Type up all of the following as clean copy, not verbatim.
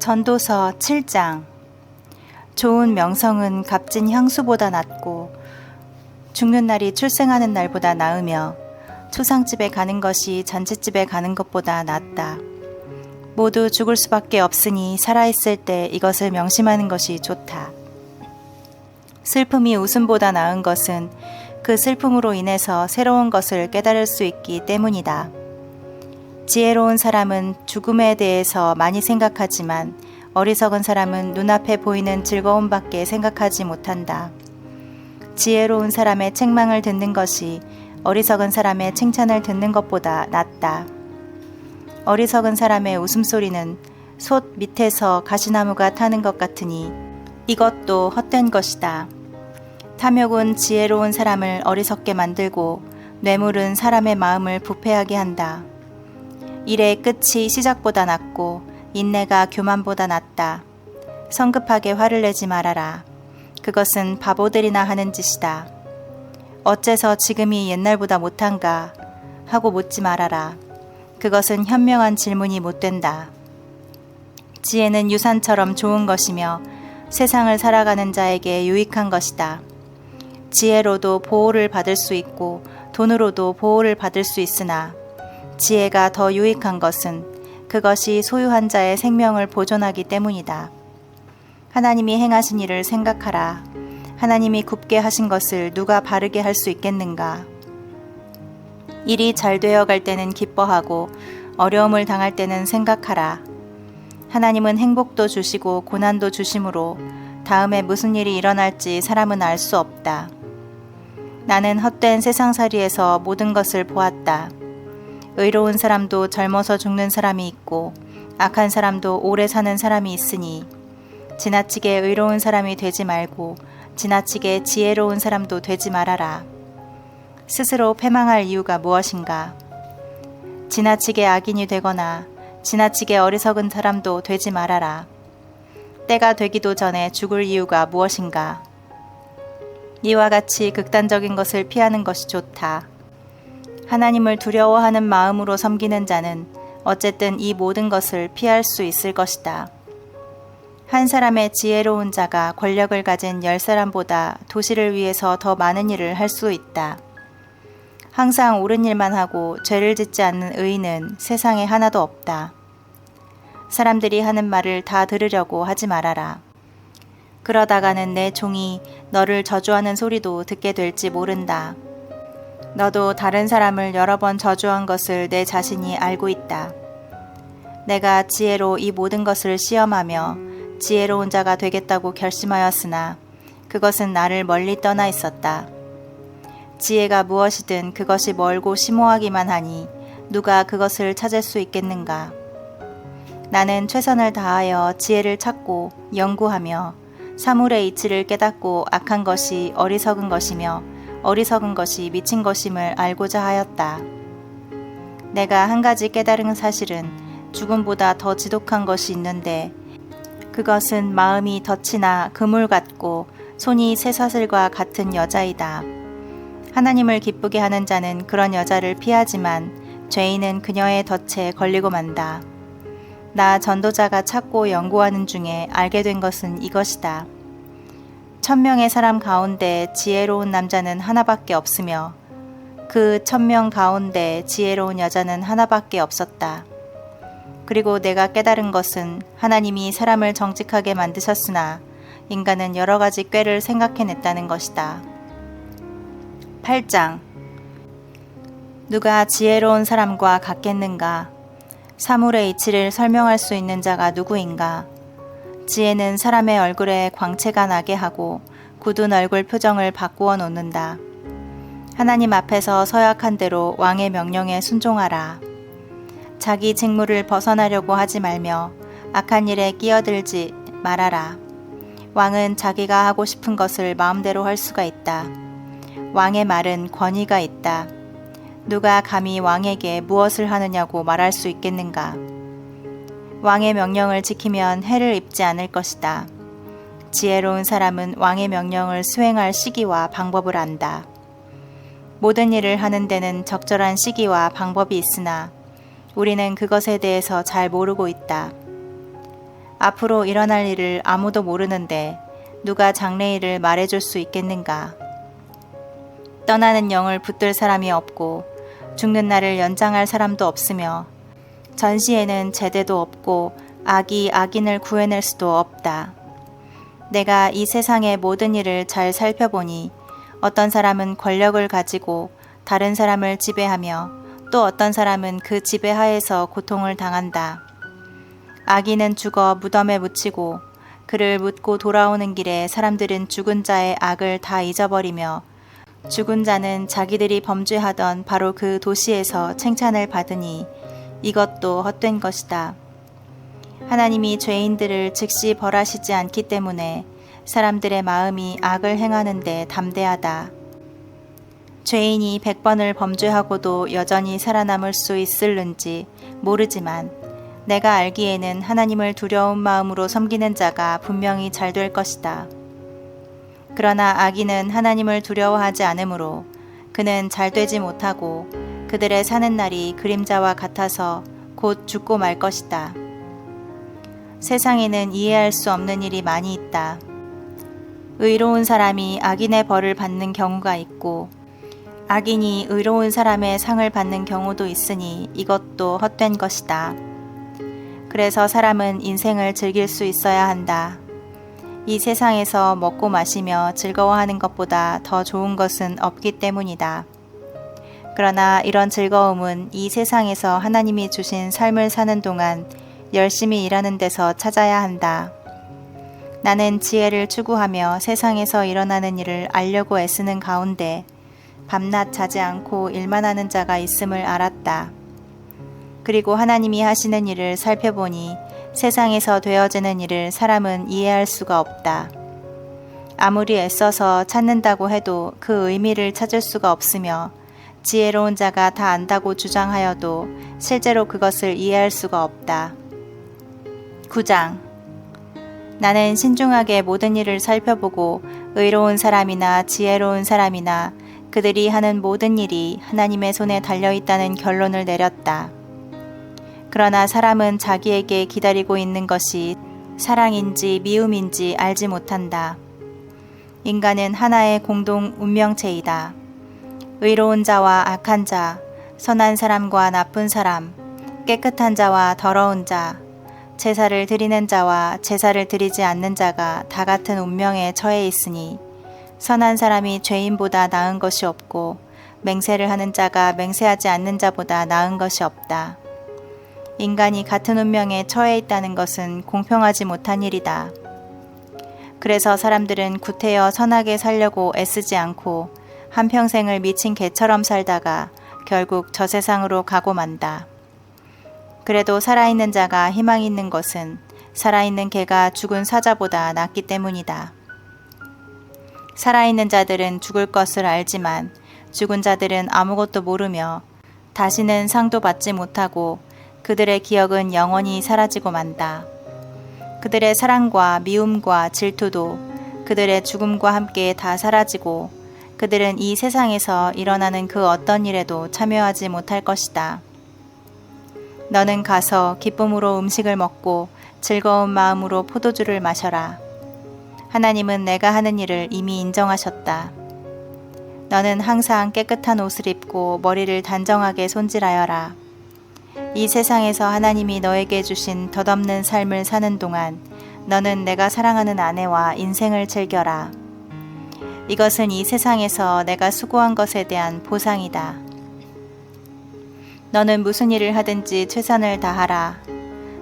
전도서 7장. 좋은 명성은 값진 향수보다 낫고 죽는 날이 출생하는 날보다 나으며 초상집에 가는 것이 잔치집에 가는 것보다 낫다. 모두 죽을 수밖에 없으니 살아있을 때 이것을 명심하는 것이 좋다. 슬픔이 웃음보다 나은 것은 그 슬픔으로 인해서 새로운 것을 깨달을 수 있기 때문이다. 지혜로운 사람은 죽음에 대해서 많이 생각하지만 어리석은 사람은 눈앞에 보이는 즐거움밖에 생각하지 못한다. 지혜로운 사람의 책망을 듣는 것이 어리석은 사람의 칭찬을 듣는 것보다 낫다. 어리석은 사람의 웃음소리는 솥 밑에서 가시나무가 타는 것 같으니 이것도 헛된 것이다. 탐욕은 지혜로운 사람을 어리석게 만들고 뇌물은 사람의 마음을 부패하게 한다. 일의 끝이 시작보다 낫고 인내가 교만보다 낫다. 성급하게 화를 내지 말아라. 그것은 바보들이나 하는 짓이다. 어째서 지금이 옛날보다 못한가 하고 묻지 말아라. 그것은 현명한 질문이 못된다. 지혜는 유산처럼 좋은 것이며 세상을 살아가는 자에게 유익한 것이다. 지혜로도 보호를 받을 수 있고 돈으로도 보호를 받을 수 있으나 지혜가 더 유익한 것은 그것이 소유한 자의 생명을 보존하기 때문이다. 하나님이 행하신 일을 생각하라. 하나님이 굽게 하신 것을 누가 바르게 할 수 있겠는가? 일이 잘 되어갈 때는 기뻐하고 어려움을 당할 때는 생각하라. 하나님은 행복도 주시고 고난도 주심으로 다음에 무슨 일이 일어날지 사람은 알 수 없다. 나는 헛된 세상살이에서 모든 것을 보았다. 의로운 사람도 젊어서 죽는 사람이 있고 악한 사람도 오래 사는 사람이 있으니 지나치게 의로운 사람이 되지 말고 지나치게 지혜로운 사람도 되지 말아라. 스스로 패망할 이유가 무엇인가? 지나치게 악인이 되거나 지나치게 어리석은 사람도 되지 말아라. 때가 되기도 전에 죽을 이유가 무엇인가? 이와 같이 극단적인 것을 피하는 것이 좋다. 하나님을 두려워하는 마음으로 섬기는 자는 어쨌든 이 모든 것을 피할 수 있을 것이다. 한 사람의 지혜로운 자가 권력을 가진 10사람보다 도시를 위해서 더 많은 일을 할 수 있다. 항상 옳은 일만 하고 죄를 짓지 않는 의인은 세상에 하나도 없다. 사람들이 하는 말을 다 들으려고 하지 말아라. 그러다가는 내 종이 너를 저주하는 소리도 듣게 될지 모른다. 너도 다른 사람을 여러 번 저주한 것을 내 자신이 알고 있다. 내가 지혜로 이 모든 것을 시험하며 지혜로운 자가 되겠다고 결심하였으나 그것은 나를 멀리 떠나 있었다. 지혜가 무엇이든 그것이 멀고 심오하기만 하니 누가 그것을 찾을 수 있겠는가? 나는 최선을 다하여 지혜를 찾고 연구하며 사물의 이치를 깨닫고 악한 것이 어리석은 것이며 어리석은 것이 미친 것임을 알고자 하였다. 내가 한 가지 깨달은 사실은 죽음보다 더 지독한 것이 있는데 그것은 마음이 덫이나 그물 같고 손이 쇠사슬과 같은 여자이다. 하나님을 기쁘게 하는 자는 그런 여자를 피하지만 죄인은 그녀의 덫에 걸리고 만다. 나 전도자가 찾고 연구하는 중에 알게 된 것은 이것이다. 1000명의 사람 가운데 지혜로운 남자는 하나밖에 없으며 그 1000명 가운데 지혜로운 여자는 하나밖에 없었다. 그리고 내가 깨달은 것은 하나님이 사람을 정직하게 만드셨으나 인간은 여러 가지 꾀를 생각해냈다는 것이다. 8장. 누가 지혜로운 사람과 같겠는가? 사물의 이치를 설명할 수 있는 자가 누구인가? 지혜는 사람의 얼굴에 광채가 나게 하고 굳은 얼굴 표정을 바꾸어 놓는다. 하나님 앞에서 서약한 대로 왕의 명령에 순종하라. 자기 직무를 벗어나려고 하지 말며 악한 일에 끼어들지 말아라. 왕은 자기가 하고 싶은 것을 마음대로 할 수가 있다. 왕의 말은 권위가 있다. 누가 감히 왕에게 무엇을 하느냐고 말할 수 있겠는가? 왕의 명령을 지키면 해를 입지 않을 것이다. 지혜로운 사람은 왕의 명령을 수행할 시기와 방법을 안다. 모든 일을 하는 데는 적절한 시기와 방법이 있으나 우리는 그것에 대해서 잘 모르고 있다. 앞으로 일어날 일을 아무도 모르는데 누가 장래일을 말해줄 수 있겠는가? 떠나는 영을 붙들 사람이 없고 죽는 날을 연장할 사람도 없으며 전시에는 제대도 없고 악이 악인을 구해낼 수도 없다. 내가 이 세상의 모든 일을 잘 살펴보니 어떤 사람은 권력을 가지고 다른 사람을 지배하며 또 어떤 사람은 그 지배하에서 고통을 당한다. 악인은 죽어 무덤에 묻히고 그를 묻고 돌아오는 길에 사람들은 죽은 자의 악을 다 잊어버리며 죽은 자는 자기들이 범죄하던 바로 그 도시에서 칭찬을 받으니 이것도 헛된 것이다. 하나님이 죄인들을 즉시 벌하시지 않기 때문에 사람들의 마음이 악을 행하는데 담대하다. 죄인이 100번을 범죄하고도 여전히 살아남을 수 있을는지 모르지만 내가 알기에는 하나님을 두려운 마음으로 섬기는 자가 분명히 잘 될 것이다. 그러나 악인은 하나님을 두려워하지 않으므로 그는 잘 되지 못하고 그들의 사는 날이 그림자와 같아서 곧 죽고 말 것이다. 세상에는 이해할 수 없는 일이 많이 있다. 의로운 사람이 악인의 벌을 받는 경우가 있고 악인이 의로운 사람의 상을 받는 경우도 있으니 이것도 헛된 것이다. 그래서 사람은 인생을 즐길 수 있어야 한다. 이 세상에서 먹고 마시며 즐거워하는 것보다 더 좋은 것은 없기 때문이다. 그러나 이런 즐거움은 이 세상에서 하나님이 주신 삶을 사는 동안 열심히 일하는 데서 찾아야 한다. 나는 지혜를 추구하며 세상에서 일어나는 일을 알려고 애쓰는 가운데 밤낮 자지 않고 일만 하는 자가 있음을 알았다. 그리고 하나님이 하시는 일을 살펴보니 세상에서 되어지는 일을 사람은 이해할 수가 없다. 아무리 애써서 찾는다고 해도 그 의미를 찾을 수가 없으며 지혜로운 자가 다 안다고 주장하여도 실제로 그것을 이해할 수가 없다. 9장. 나는 신중하게 모든 일을 살펴보고 의로운 사람이나 지혜로운 사람이나 그들이 하는 모든 일이 하나님의 손에 달려있다는 결론을 내렸다. 그러나 사람은 자기에게 기다리고 있는 것이 사랑인지 미움인지 알지 못한다. 인간은 하나의 공동 운명체이다. 의로운 자와 악한 자, 선한 사람과 나쁜 사람, 깨끗한 자와 더러운 자, 제사를 드리는 자와 제사를 드리지 않는 자가 다 같은 운명에 처해 있으니 선한 사람이 죄인보다 나은 것이 없고 맹세를 하는 자가 맹세하지 않는 자보다 나은 것이 없다. 인간이 같은 운명에 처해 있다는 것은 공평하지 못한 일이다. 그래서 사람들은 구태여 선하게 살려고 애쓰지 않고 한평생을 미친 개처럼 살다가 결국 저 세상으로 가고 만다. 그래도 살아있는 자가 희망 있는 것은 살아있는 개가 죽은 사자보다 낫기 때문이다. 살아있는 자들은 죽을 것을 알지만 죽은 자들은 아무것도 모르며 다시는 상도 받지 못하고 그들의 기억은 영원히 사라지고 만다. 그들의 사랑과 미움과 질투도 그들의 죽음과 함께 다 사라지고 그들은 이 세상에서 일어나는 그 어떤 일에도 참여하지 못할 것이다. 너는 가서 기쁨으로 음식을 먹고 즐거운 마음으로 포도주를 마셔라. 하나님은 내가 하는 일을 이미 인정하셨다. 너는 항상 깨끗한 옷을 입고 머리를 단정하게 손질하여라. 이 세상에서 하나님이 너에게 주신 덧없는 삶을 사는 동안 너는 내가 사랑하는 아내와 인생을 즐겨라. 이것은 이 세상에서 내가 수고한 것에 대한 보상이다. 너는 무슨 일을 하든지 최선을 다하라.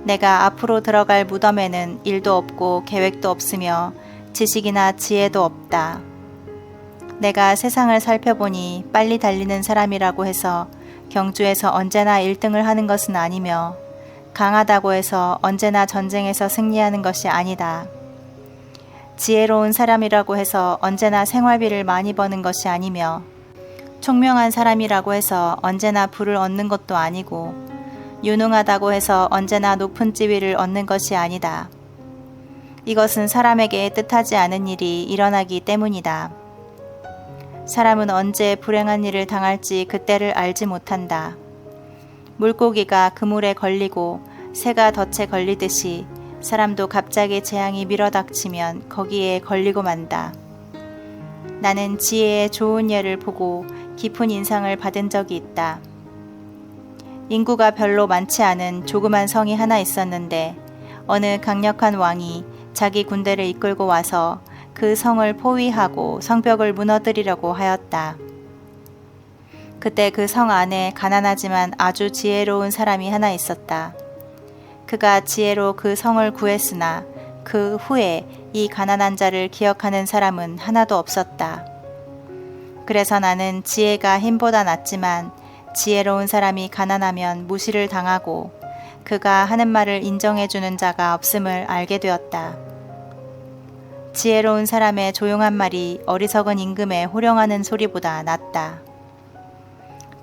내가 앞으로 들어갈 무덤에는 일도 없고 계획도 없으며 지식이나 지혜도 없다. 내가 세상을 살펴보니 빨리 달리는 사람이라고 해서 경주에서 언제나 1등을 하는 것은 아니며 강하다고 해서 언제나 전쟁에서 승리하는 것이 아니다. 지혜로운 사람이라고 해서 언제나 생활비를 많이 버는 것이 아니며 총명한 사람이라고 해서 언제나 부를 얻는 것도 아니고 유능하다고 해서 언제나 높은 지위를 얻는 것이 아니다. 이것은 사람에게 뜻하지 않은 일이 일어나기 때문이다. 사람은 언제 불행한 일을 당할지 그때를 알지 못한다. 물고기가 그물에 걸리고 새가 덫에 걸리듯이 사람도 갑자기 재앙이 밀어닥치면 거기에 걸리고 만다. 나는 지혜의 좋은 예를 보고 깊은 인상을 받은 적이 있다. 인구가 별로 많지 않은 조그만 성이 하나 있었는데 어느 강력한 왕이 자기 군대를 이끌고 와서 그 성을 포위하고 성벽을 무너뜨리려고 하였다. 그때 그 성 안에 가난하지만 아주 지혜로운 사람이 하나 있었다. 그가 지혜로 그 성을 구했으나 그 후에 이 가난한 자를 기억하는 사람은 하나도 없었다. 그래서 나는 지혜가 힘보다 낫지만 지혜로운 사람이 가난하면 무시를 당하고 그가 하는 말을 인정해주는 자가 없음을 알게 되었다. 지혜로운 사람의 조용한 말이 어리석은 임금의 호령하는 소리보다 낫다.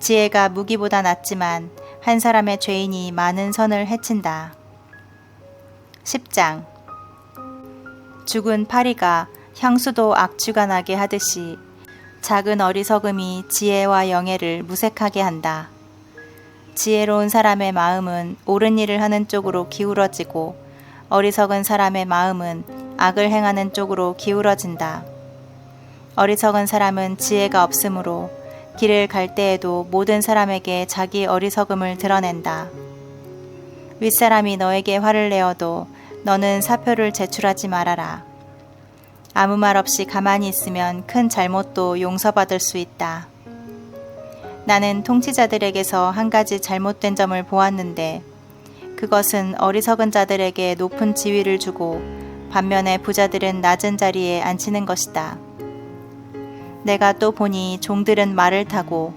지혜가 무기보다 낫지만 한 사람의 죄인이 많은 선을 해친다. 10장. 죽은 파리가 향수도 악취가 나게 하듯이 작은 어리석음이 지혜와 영예를 무색하게 한다. 지혜로운 사람의 마음은 옳은 일을 하는 쪽으로 기울어지고 어리석은 사람의 마음은 악을 행하는 쪽으로 기울어진다. 어리석은 사람은 지혜가 없으므로 길을 갈 때에도 모든 사람에게 자기 어리석음을 드러낸다. 윗사람이 너에게 화를 내어도 너는 사표를 제출하지 말아라. 아무 말 없이 가만히 있으면 큰 잘못도 용서받을 수 있다. 나는 통치자들에게서 한 가지 잘못된 점을 보았는데 그것은 어리석은 자들에게 높은 지위를 주고 반면에 부자들은 낮은 자리에 앉히는 것이다. 내가 또 보니 종들은 말을 타고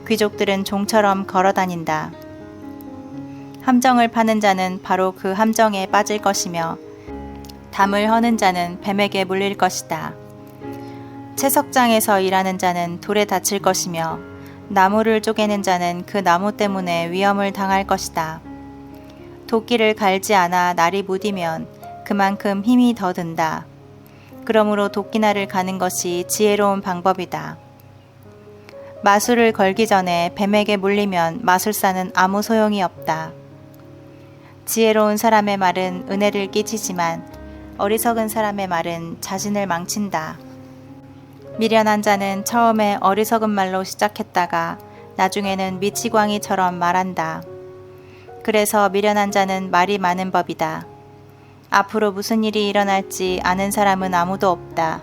귀족들은 종처럼 걸어 다닌다. 함정을 파는 자는 바로 그 함정에 빠질 것이며 담을 허는 자는 뱀에게 물릴 것이다. 채석장에서 일하는 자는 돌에 다칠 것이며 나무를 쪼개는 자는 그 나무 때문에 위험을 당할 것이다. 도끼를 갈지 않아 날이 무디면 그만큼 힘이 더 든다. 그러므로 도끼날을 가는 것이 지혜로운 방법이다. 마술을 걸기 전에 뱀에게 물리면 마술사는 아무 소용이 없다. 지혜로운 사람의 말은 은혜를 끼치지만 어리석은 사람의 말은 자신을 망친다. 미련한 자는 처음에 어리석은 말로 시작했다가 나중에는 미치광이처럼 말한다. 그래서 미련한 자는 말이 많은 법이다. 앞으로 무슨 일이 일어날지 아는 사람은 아무도 없다.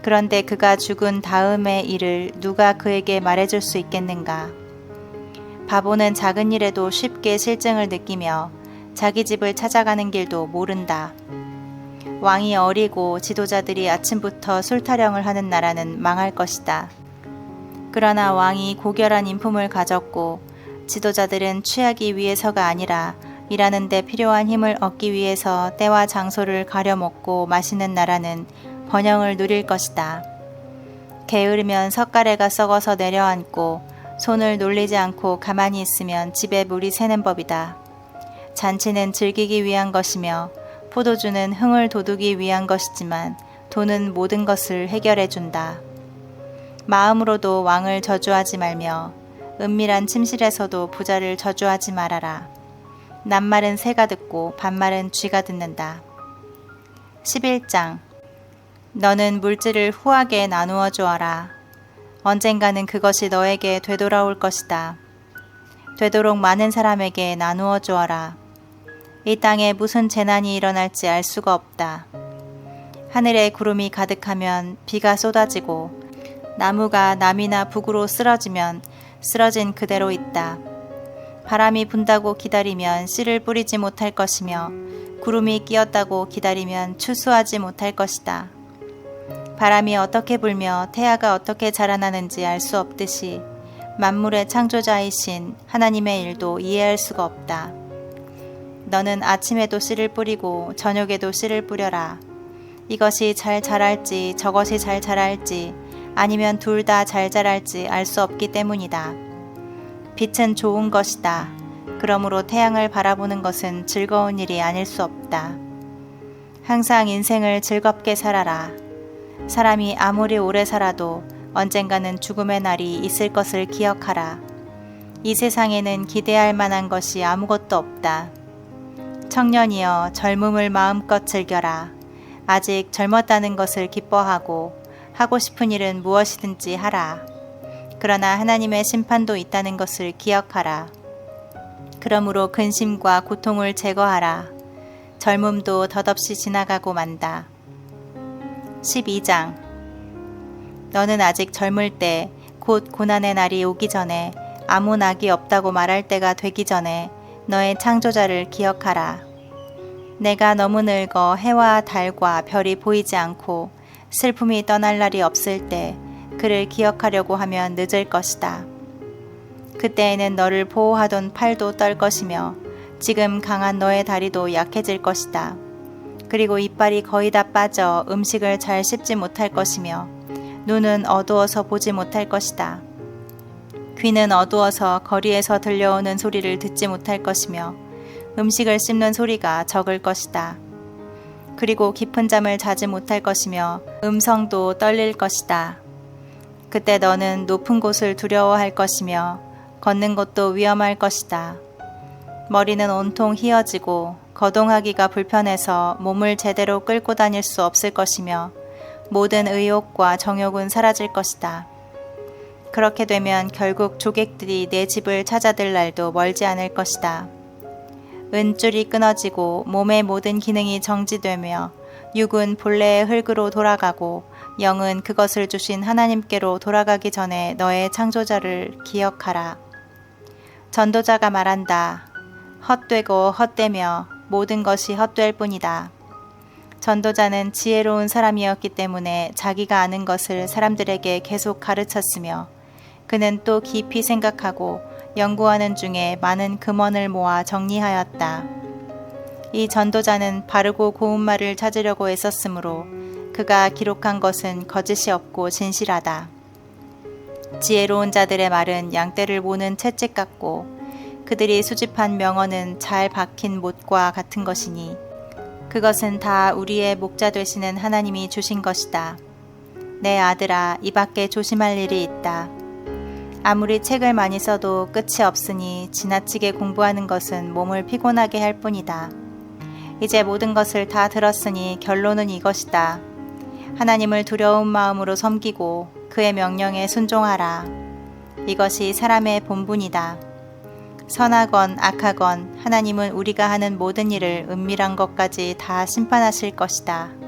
그런데 그가 죽은 다음의 일을 누가 그에게 말해줄 수 있겠는가? 바보는 작은 일에도 쉽게 실증을 느끼며 자기 집을 찾아가는 길도 모른다. 왕이 어리고 지도자들이 아침부터 술타령을 하는 나라는 망할 것이다. 그러나 왕이 고결한 인품을 가졌고 지도자들은 취하기 위해서가 아니라 일하는 데 필요한 힘을 얻기 위해서 때와 장소를 가려먹고 마시는 나라는 번영을 누릴 것이다. 게으르면 석가래가 썩어서 내려앉고 손을 놀리지 않고 가만히 있으면 집에 물이 새는 법이다. 잔치는 즐기기 위한 것이며 포도주는 흥을 돋우기 위한 것이지만 돈은 모든 것을 해결해 준다. 마음으로도 왕을 저주하지 말며 은밀한 침실에서도 부자를 저주하지 말아라. 낱말은 새가 듣고 반말은 쥐가 듣는다. 11장. 너는 물질을 후하게 나누어 주어라. 언젠가는 그것이 너에게 되돌아올 것이다. 되도록 많은 사람에게 나누어 주어라. 이 땅에 무슨 재난이 일어날지 알 수가 없다. 하늘에 구름이 가득하면 비가 쏟아지고 나무가 남이나 북으로 쓰러지면 쓰러진 그대로 있다. 바람이 분다고 기다리면 씨를 뿌리지 못할 것이며 구름이 끼었다고 기다리면 추수하지 못할 것이다. 바람이 어떻게 불며 태야가 어떻게 자라나는지 알 수 없듯이 만물의 창조자이신 하나님의 일도 이해할 수가 없다. 너는 아침에도 씨를 뿌리고 저녁에도 씨를 뿌려라. 이것이 잘 자랄지 저것이 잘 자랄지 아니면 둘 다 잘 자랄지 알 수 없기 때문이다. 빛은 좋은 것이다. 그러므로 태양을 바라보는 것은 즐거운 일이 아닐 수 없다. 항상 인생을 즐겁게 살아라. 사람이 아무리 오래 살아도 언젠가는 죽음의 날이 있을 것을 기억하라. 이 세상에는 기대할 만한 것이 아무것도 없다. 청년이여 젊음을 마음껏 즐겨라. 아직 젊었다는 것을 기뻐하고 하고 싶은 일은 무엇이든지 하라. 그러나 하나님의 심판도 있다는 것을 기억하라. 그러므로 근심과 고통을 제거하라. 젊음도 덧없이 지나가고 만다. 12장. 너는 아직 젊을 때 곧 고난의 날이 오기 전에 아무 낙이 없다고 말할 때가 되기 전에 너의 창조자를 기억하라. 내가 너무 늙어 해와 달과 별이 보이지 않고 슬픔이 떠날 날이 없을 때 그를 기억하려고 하면 늦을 것이다. 그때에는 너를 보호하던 팔도 떨 것이며 지금 강한 너의 다리도 약해질 것이다. 그리고 이빨이 거의 다 빠져 음식을 잘 씹지 못할 것이며 눈은 어두워서 보지 못할 것이다. 귀는 어두워서 거리에서 들려오는 소리를 듣지 못할 것이며 음식을 씹는 소리가 적을 것이다. 그리고 깊은 잠을 자지 못할 것이며 음성도 떨릴 것이다. 그때 너는 높은 곳을 두려워할 것이며 걷는 것도 위험할 것이다. 머리는 온통 휘어지고 거동하기가 불편해서 몸을 제대로 끌고 다닐 수 없을 것이며 모든 의욕과 정욕은 사라질 것이다. 그렇게 되면 결국 조객들이 내 집을 찾아들 날도 멀지 않을 것이다. 은줄이 끊어지고 몸의 모든 기능이 정지되며 육은 본래의 흙으로 돌아가고 영은 그것을 주신 하나님께로 돌아가기 전에 너의 창조자를 기억하라. 전도자가 말한다. 헛되고 헛되며 모든 것이 헛될 뿐이다. 전도자는 지혜로운 사람이었기 때문에 자기가 아는 것을 사람들에게 계속 가르쳤으며 그는 또 깊이 생각하고 연구하는 중에 많은 금원을 모아 정리하였다. 이 전도자는 바르고 고운 말을 찾으려고 애썼으므로 그가 기록한 것은 거짓이 없고 진실하다. 지혜로운 자들의 말은 양떼를 모는 채찍 같고 그들이 수집한 명언은 잘 박힌 못과 같은 것이니 그것은 다 우리의 목자 되시는 하나님이 주신 것이다. 내 아들아, 이 밖에 조심할 일이 있다. 아무리 책을 많이 써도 끝이 없으니 지나치게 공부하는 것은 몸을 피곤하게 할 뿐이다. 이제 모든 것을 다 들었으니 결론은 이것이다. 하나님을 두려운 마음으로 섬기고 그의 명령에 순종하라. 이것이 사람의 본분이다. 선하건 악하건 하나님은 우리가 하는 모든 일을 은밀한 것까지 다 심판하실 것이다.